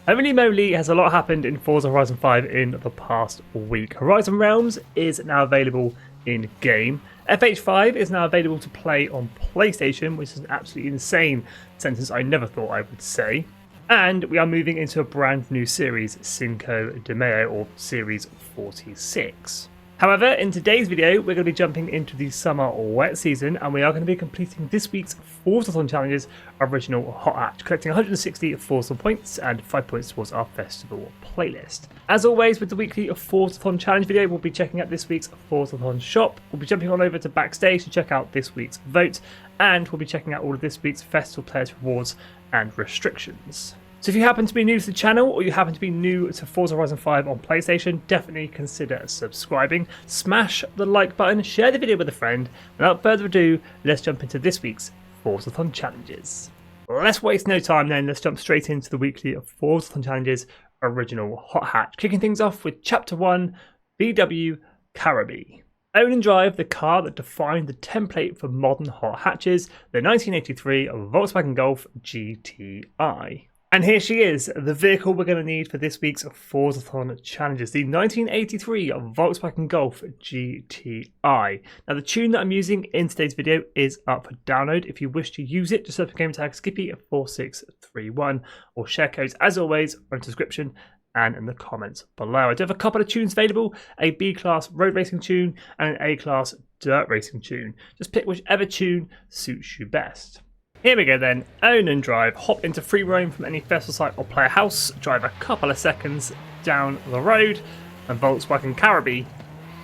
Holy moly, has a lot happened in Forza Horizon 5 in the past week. Horizon Realms is now available in game. FH5 is now available to play on PlayStation, which is an absolutely insane sentence I never thought I would say. And we are moving into a brand new series, Cinco de Mayo, or Series 46. However, in today's video, we're going to be jumping into the summer wet season, and we are going to be completing this week's Forzathon Challenges original hot hatch, collecting 160 Forzathon points and 5 points towards our festival playlist. As always, with the weekly Forzathon Challenge video, we'll be checking out this week's Forzathon shop. We'll be jumping on over to backstage to check out this week's vote, and we'll be checking out all of this week's festival players rewards and restrictions. So if you happen to be new to the channel, or you happen to be new to Forza Horizon 5 on PlayStation, definitely consider subscribing. Smash the like button, share the video with a friend. Without further ado, let's jump into this week's Forzathon Challenges. Let's waste no time then, let's jump straight into the weekly Forzathon Challenges original hot hatch. Kicking things off with Chapter 1, VW Caribe. Own and drive the car that defined the template for modern hot hatches, the 1983 Volkswagen Golf GTI. And here she is, the vehicle we're going to need for this week's Forzathon Challenges, the 1983 Volkswagen Golf GTI. Now the tune that I'm using in today's video is up for download. If you wish to use it, just search for game tag Skippy 4631 or share codes as always in the description and in the comments below. I do have a couple of tunes available, a B-class road racing tune and an A-class dirt racing tune. Just pick whichever tune suits you best. Here we go then, own and drive, hop into free roam from any festival site or player house, drive a couple of seconds down the road, and Volkswagen Caribe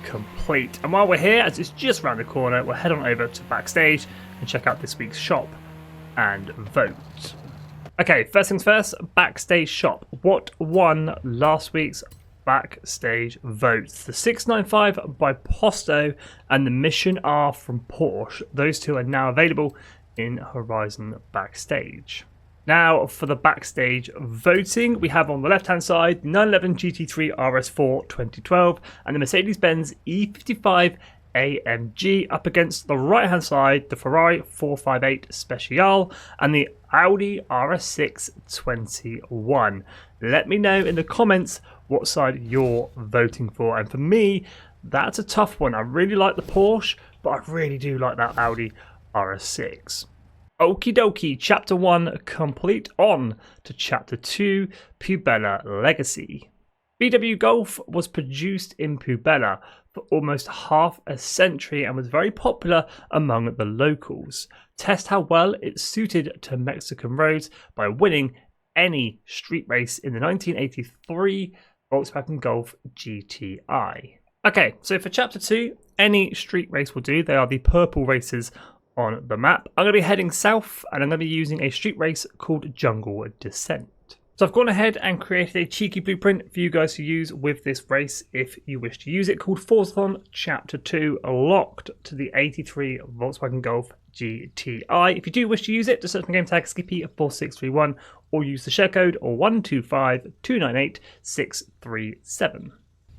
complete. And while we're here, as it's just around the corner, we'll head on over to backstage and check out this week's shop and vote. Okay, first things first, backstage shop. What won last week's backstage votes? The 695 by Posto and the Mission R from Porsche. Those two are now available in Horizon Backstage. Now for the backstage voting, we have on the left hand side the 911 GT3 RS4 2012 and the Mercedes-Benz E55 AMG, up against the right hand side the Ferrari 458 Speciale and the Audi RS6 21. Let me know in the comments what side you're voting for, and for me that's a tough one. I really like the Porsche, but I really do like that Audi RS6. Okie dokie, Chapter 1 complete, on to Chapter 2, Puebla Legacy. VW Golf was produced in Puebla for almost half a century and was very popular among the locals. Test how well it's suited to Mexican roads by winning any street race in the 1983 Volkswagen Golf GTI. Okay, so for Chapter 2, any street race will do. They are the purple races on the map. I'm going to be heading south and I'm going to be using a street race called Jungle Descent. So I've gone ahead and created a cheeky blueprint for you guys to use with this race if you wish to use it, called Forzathon Chapter 2, locked to the 83 Volkswagen Golf GTI. If you do wish to use it, just search for game tag Skippy 4631 or use the share code or 125298637.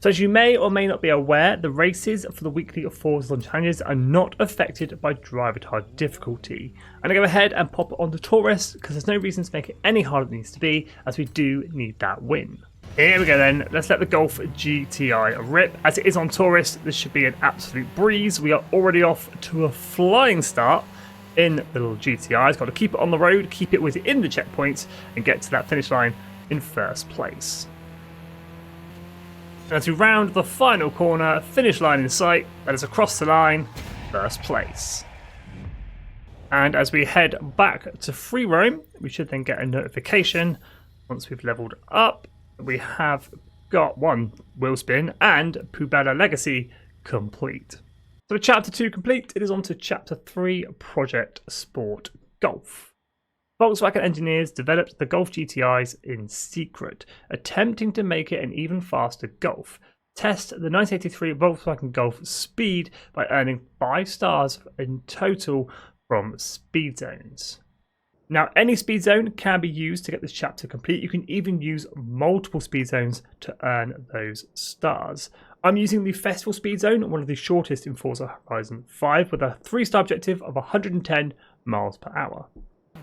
So as you may or may not be aware, the races for the weekly Forzathon Challenges are not affected by driver tire difficulty. I'm going to go ahead and pop it on to Tourist because there's no reason to make it any harder than it needs to be, as we do need that win. Here we go then, let's let the Golf GTI rip. As it is on Tourist, this should be an absolute breeze. We are already off to a flying start in the little GTI. It's got to keep it on the road, keep it within the checkpoints and get to that finish line in first place. And as we round the final corner, finish line in sight, that is across the line, first place. And as we head back to free roam, we should then get a notification once we've leveled up. We have got one wheel spin and Puebla Legacy complete. So with Chapter 2 complete, it is on to Chapter 3, Project Sport Golf. Volkswagen engineers developed the Golf GTIs in secret, attempting to make it an even faster Golf. Test the 1983 Volkswagen Golf Speed by earning 5 stars in total from speed zones. Now, any speed zone can be used to get this chapter complete. You can even use multiple speed zones to earn those stars. I'm using the Festival Speed Zone, one of the shortest in Forza Horizon 5, with a 3-star objective of 110 miles per hour.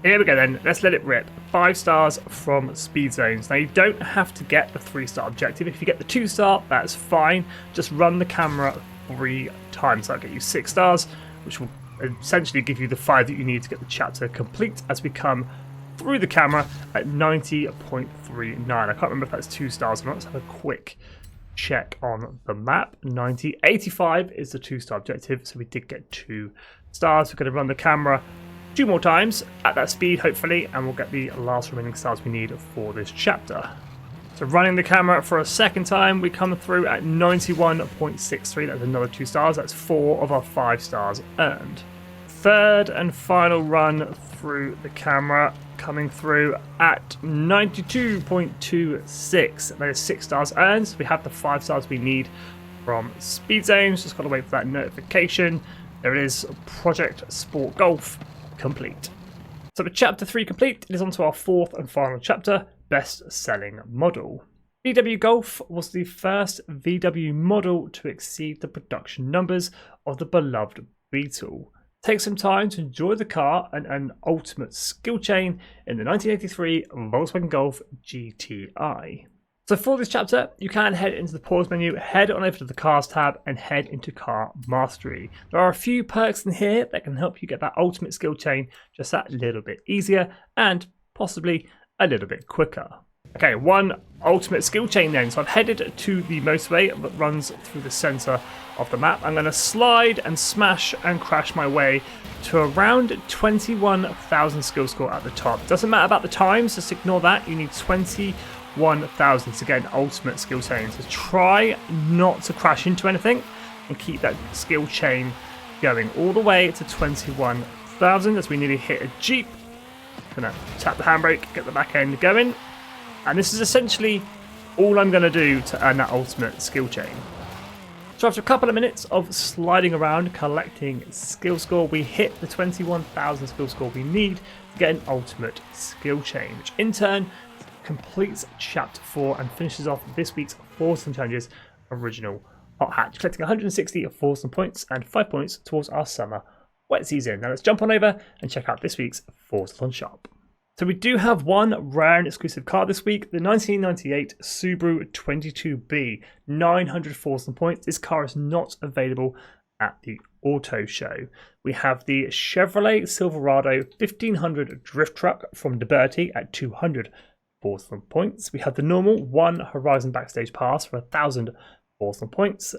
Here we go then, let's let it rip. 5 stars from Speed Zones. Now you don't have to get the 3-star objective. If you get the 2-star, that's fine. Just run the camera 3 times. That'll get you 6 stars, which will essentially give you the 5 that you need to get the chapter complete as we come through the camera at 90.39. I can't remember if that's 2 stars or not. Let's have a quick check on the map. 85 is the 2-star objective, so we did get 2 stars. We're going to run the camera 2 more times at that speed, hopefully, and we'll get the last remaining stars we need for this chapter. So running the camera for a second time, we come through at 91.63. That's another 2 stars. That's 4 of our 5 stars earned. Third and final run through the camera, coming through at 92.26. That is 6 stars earned. So we have the 5 stars we need from Speed Zones. Just got to wait for that notification. There it is, Project Sport Golf complete. So with chapter 3 complete, it is on to our 4th and final chapter, best selling model. VW Golf was the first VW model to exceed the production numbers of the beloved Beetle. Take some time to enjoy the car and an ultimate skill chain in the 1983 Volkswagen Golf GTI. So for this chapter, you can head into the pause menu, head on over to the Cars tab, and head into Car Mastery. There are a few perks in here that can help you get that ultimate skill chain just that little bit easier and possibly a little bit quicker. Okay, one ultimate skill chain then. So I've headed to the motorway that runs through the center of the map. I'm going to slide and smash and crash my way to around 21,000 skill score at the top. Doesn't matter about the times, just ignore that. You need 21,000 to get an ultimate skill chain. So try not to crash into anything and keep that skill chain going all the way to 21,000 as we nearly hit a Jeep. Gonna tap the handbrake, get the back end going. And this is essentially all I'm going to do to earn that ultimate skill chain. So after a couple of minutes of sliding around collecting skill score, we hit the 21,000 skill score we need to get an ultimate skill chain, which in turn completes chapter 4 and finishes off this week's Forza Challenges original hot hatch, collecting 160 Forza points and 5 points towards our summer wet season. Now let's jump on over and check out this week's Forzathon shop. So we do have one rare and exclusive car this week, the 1998 Subaru 22B, 900 Forza points. This car is not available at the auto show. We have the Chevrolet Silverado 1500 drift truck from Liberty at 200 Forza points. We have the normal 1 Horizon Backstage Pass for 1,000 Forza points.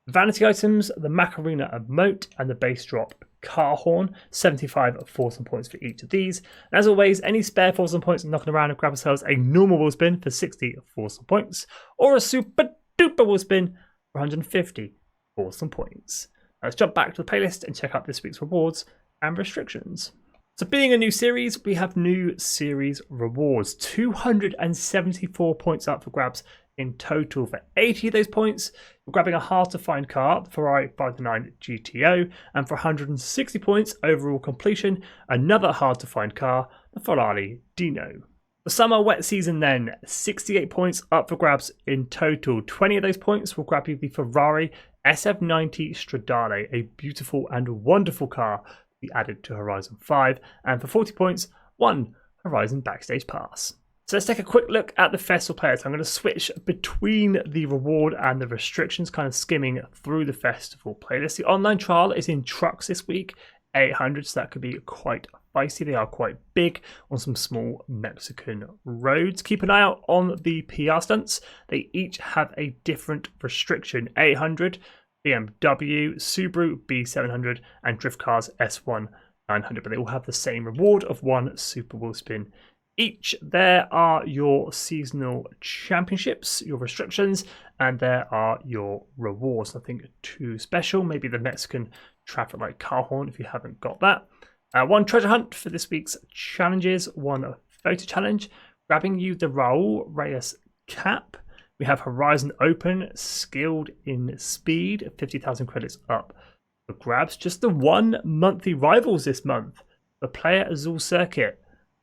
Vanity items, the Macarena emote and the bass drop car horn, 75 Forza points for each of these. And as always, any spare Forza points knocking around and grab ourselves a normal wheel spin for 60 Forza points or a super duper wheel spin for 150 Forza points. Now let's jump back to the playlist and check out this week's rewards and restrictions. So being a new series, we have new series rewards. 274 points up for grabs in total. For 80 of those points, you're grabbing a hard-to-find car, the Ferrari 509 GTO, and for 160 points overall completion, another hard-to-find car, the Ferrari Dino. The summer wet season then, 68 points up for grabs in total. 20 of those points will grab you the Ferrari SF90 Stradale, a beautiful and wonderful car we added to Horizon 5, and for 40 points, 1 Horizon Backstage Pass. So let's take a quick look at the festival players. I'm going to switch between the reward and the restrictions, kind of skimming through the festival playlist. The online trial is in trucks this week, 800, so that could be quite feisty. They are quite big on some small Mexican roads. Keep an eye out on the PR stunts. They each have a different restriction. 800, BMW, Subaru B700, and Drift Cars S1 900, but they all have the same reward of 1 super wheel spin each. There are your seasonal championships, your restrictions, and there are your rewards. Nothing too special. Maybe the Mexican traffic light car horn if you haven't got that. 1 treasure hunt for this week's challenges, 1 photo challenge, grabbing you the Raul Reyes cap. We have Horizon Open, skilled in speed, 50,000 credits up for grabs. Just the 1 monthly rivals this month, the Player Azul Circuit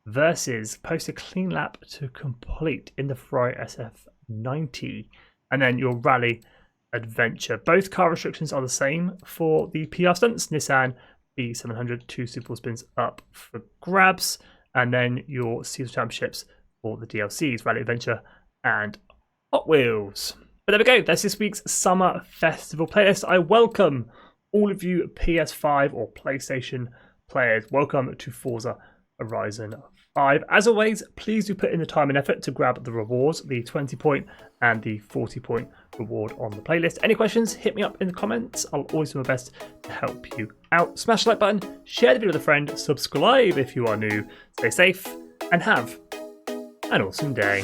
versus post a clean lap to complete in the Ferrari SF90, and then your Rally Adventure. Both car restrictions are the same for the PR stunts, Nissan, the 700, 2 Super Bowl spins up for grabs, and then your Season Championships for the DLCs, Rally Adventure and Hot Wheels. But there we go, that's this week's Summer Festival playlist. I welcome all of you PS5 or PlayStation players. Welcome to Forza Horizon 5. As always, please do put in the time and effort to grab the rewards, the 20-point and the 40-point reward on the playlist. Any questions, hit me up in the comments. I'll always do my best to help you out. Smash the like button, share the video with a friend, subscribe if you are new. Stay safe and have an awesome day.